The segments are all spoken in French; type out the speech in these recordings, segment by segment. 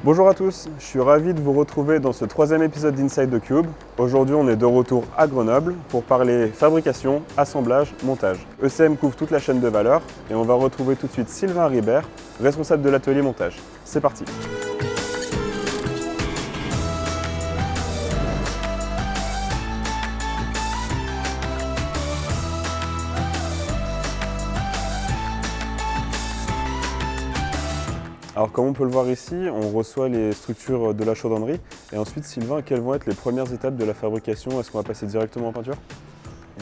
Bonjour à tous, je suis ravi de vous retrouver dans ce troisième épisode d'Inside the Cube. Aujourd'hui, on est de retour à Grenoble pour parler fabrication, assemblage, montage. ECM couvre toute la chaîne de valeur et on va retrouver tout de suite Sylvain Ribert, responsable de l'atelier montage. C'est parti. Alors comme on peut le voir ici, on reçoit les structures de la chaudronnerie et ensuite Sylvain, quelles vont être les premières étapes de la fabrication? Est-ce qu'on va passer directement en peinture?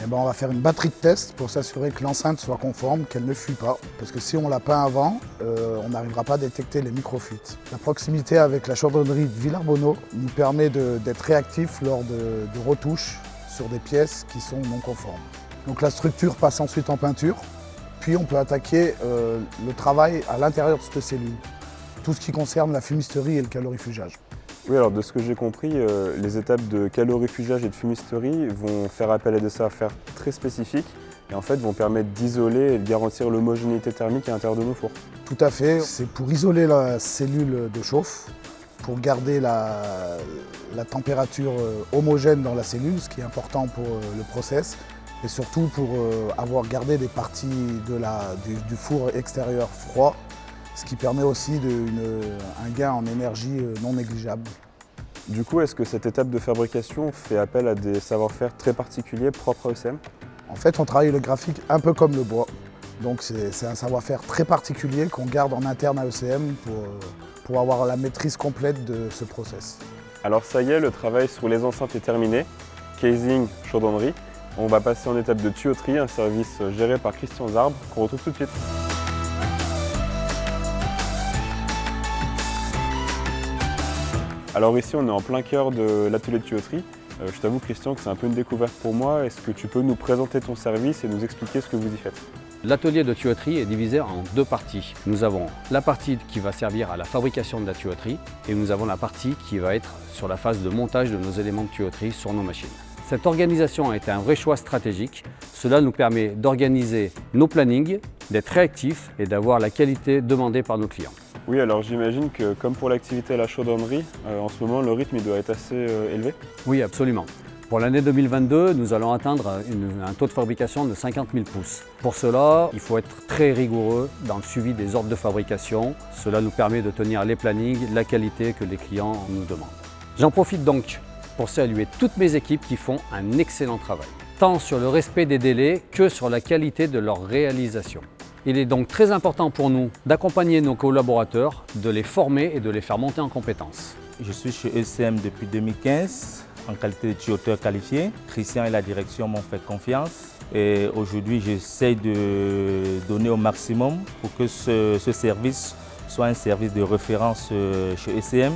On va faire une batterie de test pour s'assurer que l'enceinte soit conforme, qu'elle ne fuit pas. Parce que si on la peint avant, on n'arrivera pas à détecter les microfuites. La proximité avec la chaudronnerie de Villarbonneau nous permet d'être réactifs lors de retouches sur des pièces qui sont non conformes. Donc la structure passe ensuite en peinture, puis on peut attaquer le travail à l'intérieur de cette cellule. Tout ce qui concerne la fumisterie et le calorifugage. Oui, alors de ce que j'ai compris, les étapes de calorifugage et de fumisterie vont faire appel à des savoir-faire très spécifiques et en fait vont permettre d'isoler et de garantir l'homogénéité thermique à l'intérieur de nos fours. Tout à fait, c'est pour isoler la cellule de chauffe, pour garder la température homogène dans la cellule, ce qui est important pour le process, et surtout pour avoir gardé des parties du four extérieur froid, ce qui permet aussi un gain en énergie non négligeable. Du coup, est-ce que cette étape de fabrication fait appel à des savoir-faire très particuliers propres à ECM? En fait, on travaille le graphique un peu comme le bois. Donc c'est un savoir-faire très particulier qu'on garde en interne à ECM pour avoir la maîtrise complète de ce process. Alors ça y est, le travail sur les enceintes est terminé. Casing, chaudronnerie. On va passer en étape de tuyauterie, un service géré par Christian Zarbre qu'on retrouve tout de suite. Alors ici, on est en plein cœur de l'atelier de tuyauterie. Je t'avoue, Christian, que c'est un peu une découverte pour moi. Est-ce que tu peux nous présenter ton service et nous expliquer ce que vous y faites? L'atelier de tuyauterie est divisé en deux parties. Nous avons la partie qui va servir à la fabrication de la tuyauterie et nous avons la partie qui va être sur la phase de montage de nos éléments de tuyauterie sur nos machines. Cette organisation a été un vrai choix stratégique. Cela nous permet d'organiser nos plannings, d'être réactifs et d'avoir la qualité demandée par nos clients. Oui, alors j'imagine que comme pour l'activité à la chaudronnerie, en ce moment le rythme il doit être assez élevé. Oui, absolument. Pour l'année 2022, nous allons atteindre un taux de fabrication de 50 000 pouces. Pour cela, il faut être très rigoureux dans le suivi des ordres de fabrication. Cela nous permet de tenir les plannings, la qualité que les clients nous demandent. J'en profite donc pour saluer toutes mes équipes qui font un excellent travail, tant sur le respect des délais que sur la qualité de leur réalisation. Il est donc très important pour nous d'accompagner nos collaborateurs, de les former et de les faire monter en compétences. Je suis chez ECM depuis 2015 en qualité de tuyauteur qualifié. Christian et la direction m'ont fait confiance et aujourd'hui j'essaie de donner au maximum pour que ce service soit un service de référence chez ECM.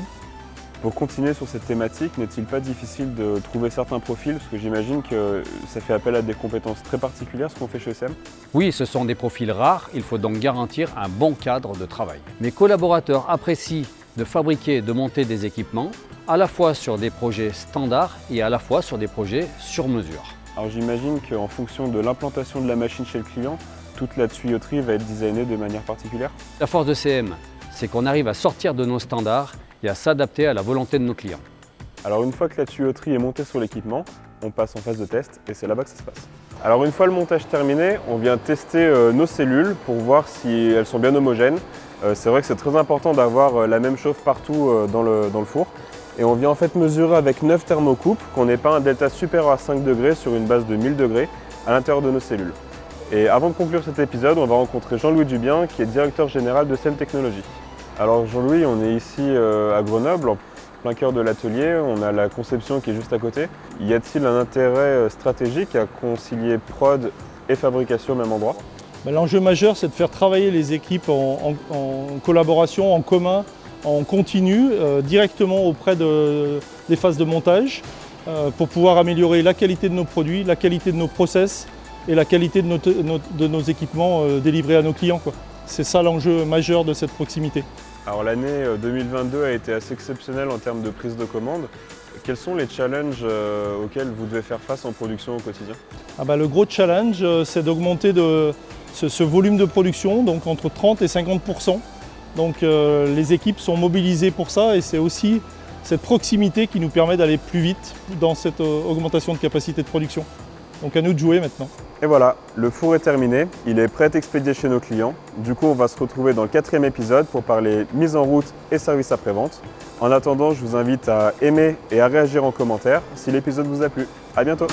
Pour continuer sur cette thématique, n'est-il pas difficile de trouver certains profils? Parce que j'imagine que ça fait appel à des compétences très particulières, ce qu'on fait chez ECM. Oui, ce sont des profils rares, il faut donc garantir un bon cadre de travail. Mes collaborateurs apprécient de fabriquer et de monter des équipements, à la fois sur des projets standards et à la fois sur des projets sur mesure. Alors j'imagine qu'en fonction de l'implantation de la machine chez le client, toute la tuyauterie va être designée de manière particulière. La force de CM, c'est qu'on arrive à sortir de nos standards et à s'adapter à la volonté de nos clients. Alors une fois que la tuyauterie est montée sur l'équipement, on passe en phase de test et c'est là-bas que ça se passe. Alors une fois le montage terminé, on vient tester nos cellules pour voir si elles sont bien homogènes. C'est vrai que c'est très important d'avoir la même chauffe partout dans le four. Et on vient en fait mesurer avec 9 thermocoupes qu'on n'ait pas un delta supérieur à 5 degrés sur une base de 1000 degrés à l'intérieur de nos cellules. Et avant de conclure cet épisode, on va rencontrer Jean-Louis Dubien qui est directeur général de CM Technologies. Alors Jean-Louis, on est ici à Grenoble, en plein cœur de l'atelier, on a la conception qui est juste à côté. Y a-t-il un intérêt stratégique à concilier prod et fabrication au même endroit? L'enjeu majeur, c'est de faire travailler les équipes en collaboration, en commun, en continu, directement auprès des phases de montage, pour pouvoir améliorer la qualité de nos produits, la qualité de nos process et la qualité de nos équipements délivrés à nos clients, quoi. C'est ça l'enjeu majeur de cette proximité. Alors l'année 2022 a été assez exceptionnelle en termes de prise de commande. Quels sont les challenges auxquels vous devez faire face en production au quotidien? Le gros challenge, c'est d'augmenter ce volume de production, donc entre 30 et 50%, Donc les équipes sont mobilisées pour ça et c'est aussi cette proximité qui nous permet d'aller plus vite dans cette augmentation de capacité de production. Donc à nous de jouer maintenant. Et voilà, le four est terminé, il est prêt à expédier chez nos clients. Du coup, on va se retrouver dans le 4e épisode pour parler mise en route et service après-vente. En attendant, je vous invite à aimer et à réagir en commentaire si l'épisode vous a plu. À bientôt!